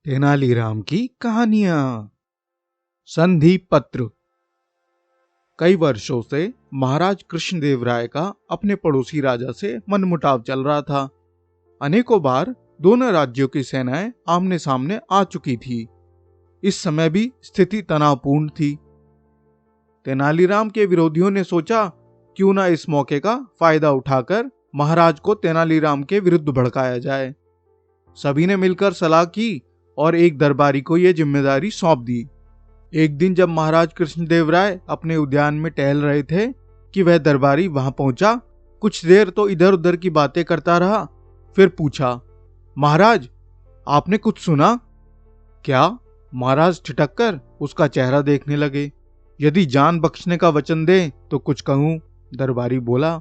तेनालीराम की कहानियां। संधि पत्र। कई वर्षों से महाराज कृष्णदेव राय का अपने पड़ोसी राजा से मनमुटाव चल रहा था। अनेकों बार दोनों राज्यों की सेनाएं आमने सामने आ चुकी थी। इस समय भी स्थिति तनावपूर्ण थी। तेनालीराम के विरोधियों ने सोचा क्यों ना इस मौके का फायदा उठाकर महाराज को तेनालीराम के विरुद्ध भड़काया जाए। सभी ने मिलकर सलाह की और एक दरबारी को यह जिम्मेदारी सौंप दी। एक दिन जब महाराज कृष्णदेव राय अपने उद्यान में टहल रहे थे कि वह दरबारी वहां पहुंचा। कुछ देर तो इधर उधर की बातें करता रहा, फिर पूछा, महाराज आपने कुछ सुना क्या? महाराज ठिठक कर उसका चेहरा देखने लगे। यदि जान बख्शने का वचन दे तो कुछ कहूं, दरबारी बोला।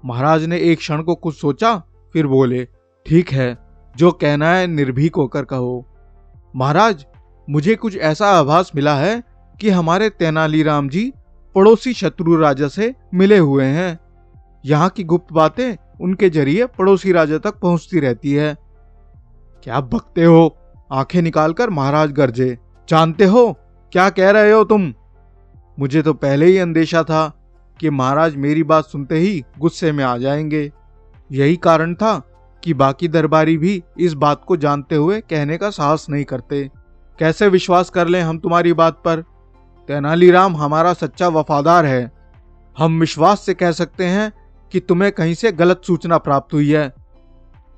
महाराज ने एक क्षण को कुछ सोचा, फिर बोले, ठीक है, जो कहना है निर्भीक होकर कहो। महाराज, मुझे कुछ ऐसा आभास मिला है कि हमारे तेनालीराम जी पड़ोसी शत्रु राजा से मिले हुए हैं। यहाँ की गुप्त बातें उनके जरिए पड़ोसी राजा तक पहुंचती रहती है। क्या बकते हो? आंखें निकालकर महाराज गरजे। जानते हो क्या कह रहे हो तुम? मुझे तो पहले ही अंदेशा था कि महाराज मेरी बात सुनते ही गुस्से में आ जाएंगे। यही कारण था कि बाकी दरबारी भी इस बात को जानते हुए कहने का साहस नहीं करते। कैसे विश्वास कर लें हम तुम्हारी बात पर? तेनालीराम हमारा सच्चा वफादार है। हम विश्वास से कह सकते हैं कि तुम्हें कहीं से गलत सूचना प्राप्त हुई है।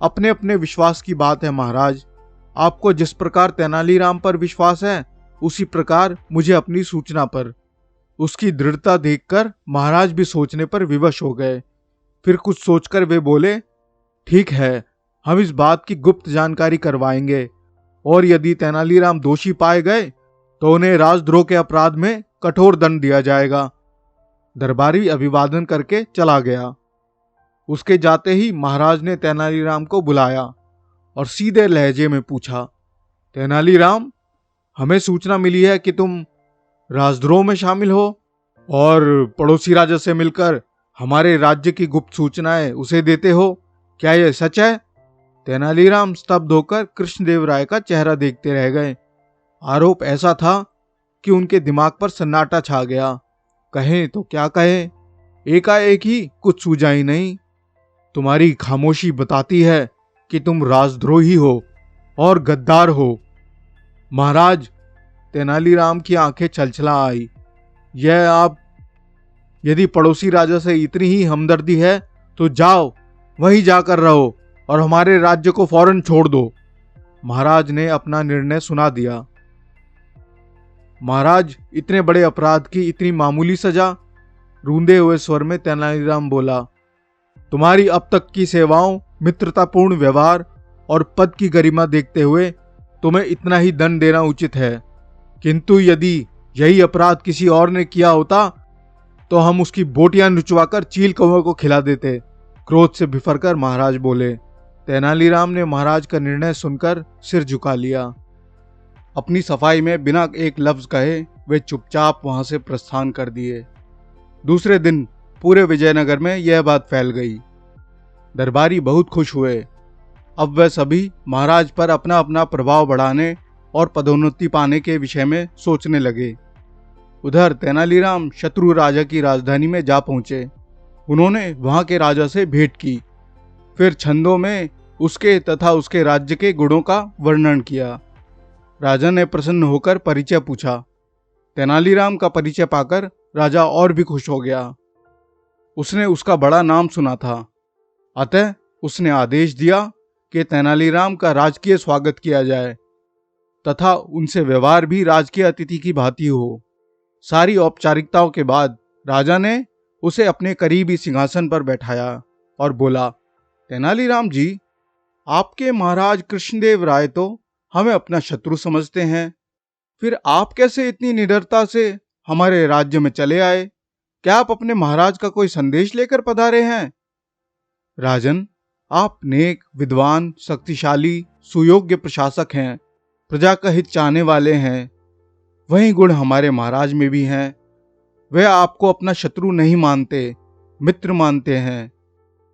अपने अपने विश्वास की बात है महाराज। आपको जिस प्रकार तेनालीराम पर विश्वास है, उसी प्रकार मुझे अपनी सूचना पर। उसकी दृढ़ता देखकर महाराज भी सोचने पर विवश हो गए। फिर कुछ सोचकर वे बोले, ठीक है, हम इस बात की गुप्त जानकारी करवाएंगे और यदि तेनालीराम दोषी पाए गए तो उन्हें राजद्रोह के अपराध में कठोर दंड दिया जाएगा। दरबारी अभिवादन करके चला गया। उसके जाते ही महाराज ने तेनालीराम को बुलाया और सीधे लहजे में पूछा, तेनालीराम, हमें सूचना मिली है कि तुम राजद्रोह में शामिल हो और पड़ोसी राजा से मिलकर हमारे राज्य की गुप्त सूचनाएं उसे देते हो। क्या यह सच है? तेनालीराम स्तब्ध होकर कृष्णदेव राय का चेहरा देखते रह गए। आरोप ऐसा था कि उनके दिमाग पर सन्नाटा छा गया। कहें तो क्या कहें, एकाएक ही कुछ सूझा ही नहीं। तुम्हारी खामोशी बताती है कि तुम राजद्रोही हो और गद्दार हो। महाराज, तेनालीराम की आंखें छलछला आई। यह आप, यदि पड़ोसी राजा से इतनी ही हमदर्दी है तो जाओ, वहीं जाकर रहो और हमारे राज्य को फौरन छोड़ दो। महाराज ने अपना निर्णय सुना दिया। महाराज, इतने बड़े अपराध की इतनी मामूली सजा? रूंधे हुए स्वर में तेनालीराम बोला, तुम्हारी अब तक की सेवाओं, मित्रतापूर्ण व्यवहार और पद की गरिमा देखते हुए तुम्हें इतना ही दंड देना उचित है। किंतु यदि यही अपराध किसी और ने किया होता तो हम उसकी बोटियां नुचवाकर चील कौवे को खिला देते। क्रोध से बिफरकर महाराज बोले। तेनालीराम ने महाराज का निर्णय सुनकर सिर झुका लिया। अपनी सफाई में बिना एक लफ्ज कहे वे चुपचाप वहां से प्रस्थान कर दिए। दूसरे दिन पूरे विजयनगर में यह बात फैल गई। दरबारी बहुत खुश हुए। अब वह सभी महाराज पर अपना अपना प्रभाव बढ़ाने और पदोन्नति पाने के विषय में सोचने लगे। उधर तेनालीराम शत्रु राजा की राजधानी में जा पहुंचे। उन्होंने वहां के राजा से भेंट की, फिर छंदों में उसके तथा उसके राज्य के गुणों का वर्णन किया। राजा ने प्रसन्न होकर परिचय पूछा। तेनालीराम का परिचय पाकर राजा और भी खुश हो गया। उसने उसका बड़ा नाम सुना था, अतः उसने आदेश दिया कि तेनालीराम का राजकीय स्वागत किया जाए तथा उनसे व्यवहार भी राजकीय अतिथि की भांति हो। सारी औपचारिकताओं के बाद राजा ने उसे अपने करीबी सिंहासन पर बैठाया और बोला, तेनालीराम जी, आपके महाराज कृष्णदेव राय तो हमें अपना शत्रु समझते हैं, फिर आप कैसे इतनी निडरता से हमारे राज्य में चले आए? क्या आप अपने महाराज का कोई संदेश लेकर पधारे हैं? राजन, आप नेक, विद्वान, शक्तिशाली, सुयोग्य प्रशासक हैं, प्रजा का हित चाहने वाले हैं। वही गुण हमारे महाराज में भी हैं। वे आपको अपना शत्रु नहीं मानते, मित्र मानते हैं।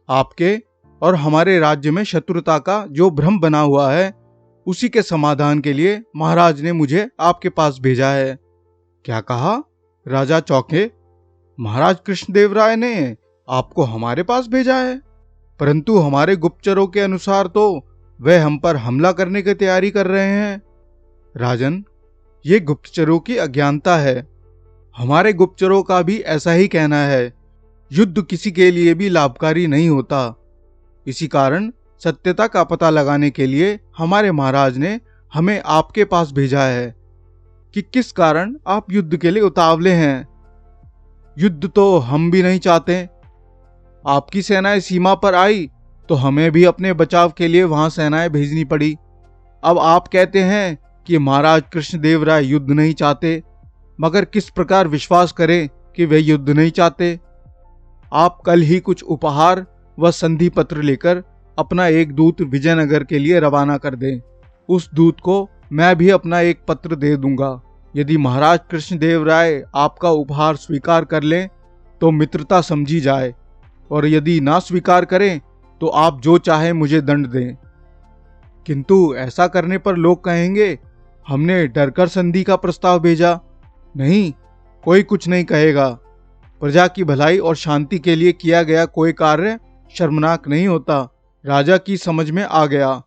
आपके और हमारे राज्य में शत्रुता का जो भ्रम बना हुआ है, उसी के समाधान के लिए महाराज ने मुझे आपके पास भेजा है। क्या कहा? राजा चौंके। महाराज कृष्णदेवराय ने आपको हमारे पास भेजा है? परंतु हमारे गुप्तचरों के अनुसार तो वह हम पर हमला करने की तैयारी कर रहे हैं। राजन, ये गुप्तचरों की अज्ञानता है। हमारे गुप्तचरों का भी ऐसा ही कहना है। युद्ध किसी के लिए भी लाभकारी नहीं होता। इसी कारण सत्यता का पता लगाने के लिए हमारे महाराज ने हमें आपके पास भेजा है कि किस कारण आप युद्ध के लिए उतावले हैं। युद्ध तो हम भी नहीं चाहते। आपकी सेनाएं सीमा पर आई तो हमें भी अपने बचाव के लिए वहां सेनाएं भेजनी पड़ी। अब आप कहते हैं कि महाराज कृष्णदेवराय युद्ध नहीं चाहते, मगर किस प्रकार विश्वास करें कि वे युद्ध नहीं चाहते? आप कल ही कुछ उपहार व संधि पत्र लेकर अपना एक दूत विजयनगर के लिए रवाना कर दें। उस दूत को मैं भी अपना एक पत्र दे दूंगा। यदि महाराज कृष्णदेवराय आपका उपहार स्वीकार कर लें तो मित्रता समझी जाए, और यदि ना स्वीकार करें तो आप जो चाहे मुझे दंड दें। किंतु ऐसा करने पर लोग कहेंगे हमने डरकर संधि का प्रस्ताव भेजा। नहीं, कोई कुछ नहीं कहेगा। प्रजा की भलाई और शांति के लिए किया गया कोई कार्य शर्मनाक नहीं होता। राजा की समझ में आ गया।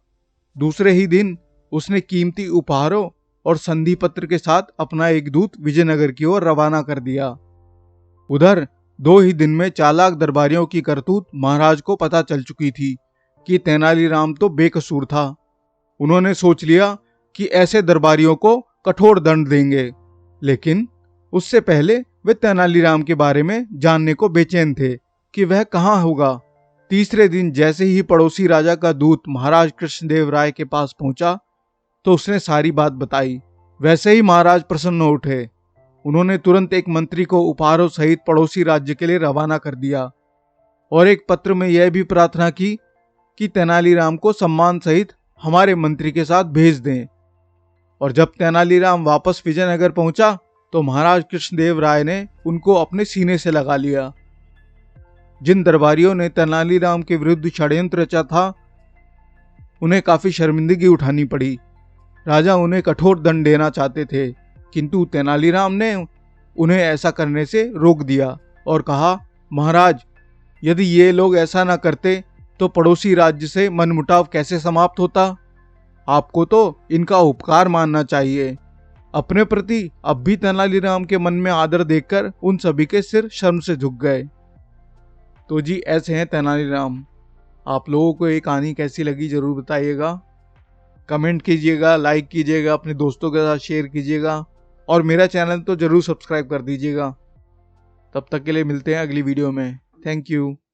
दूसरे ही दिन उसने कीमती उपहारों और संधि पत्र के साथ अपना एक दूत विजयनगर की ओर रवाना कर दिया। उधर 2 ही दिन में चालाक दरबारियों की करतूत महाराज को पता चल चुकी थी कि तेनालीराम तो बेकसूर था। उन्होंने सोच लिया कि ऐसे दरबारियों को कठोर दंड देंगे, लेकिन उससे पहले वे तेनालीराम के बारे में जानने को बेचैन थे कि वह कहाँ होगा। तीसरे दिन जैसे ही पड़ोसी राजा का दूत महाराज कृष्णदेवराय के पास पहुंचा तो उसने सारी बात बताई। वैसे ही महाराज प्रसन्न हो उठे। उन्होंने तुरंत एक मंत्री को उपहारों सहित पड़ोसी राज्य के लिए रवाना कर दिया और एक पत्र में यह भी प्रार्थना की कि तेनालीराम को सम्मान सहित हमारे मंत्री के साथ भेज दें। और जब तेनालीराम वापस विजयनगर पहुंचा तो महाराज कृष्णदेवराय ने उनको अपने सीने से लगा लिया। जिन दरबारियों ने तेनालीराम के विरुद्ध षड्यंत्र रचा था, उन्हें काफी शर्मिंदगी उठानी पड़ी। राजा उन्हें कठोर दंड देना चाहते थे, किंतु तेनालीराम ने उन्हें ऐसा करने से रोक दिया और कहा, महाराज, यदि ये लोग ऐसा न करते तो पड़ोसी राज्य से मनमुटाव कैसे समाप्त होता? आपको तो इनका उपकार मानना चाहिए। अपने प्रति अब भी तेनालीराम के मन में आदर देखकर उन सभी के सिर शर्म से झुक गए। तो जी, ऐसे हैं तेनालीराम। आप लोगों को ये कहानी कैसी लगी जरूर बताइएगा। कमेंट कीजिएगा, लाइक कीजिएगा, अपने दोस्तों के साथ शेयर कीजिएगा और मेरा चैनल तो जरूर सब्सक्राइब कर दीजिएगा। तब तक के लिए मिलते हैं अगली वीडियो में। Thank you.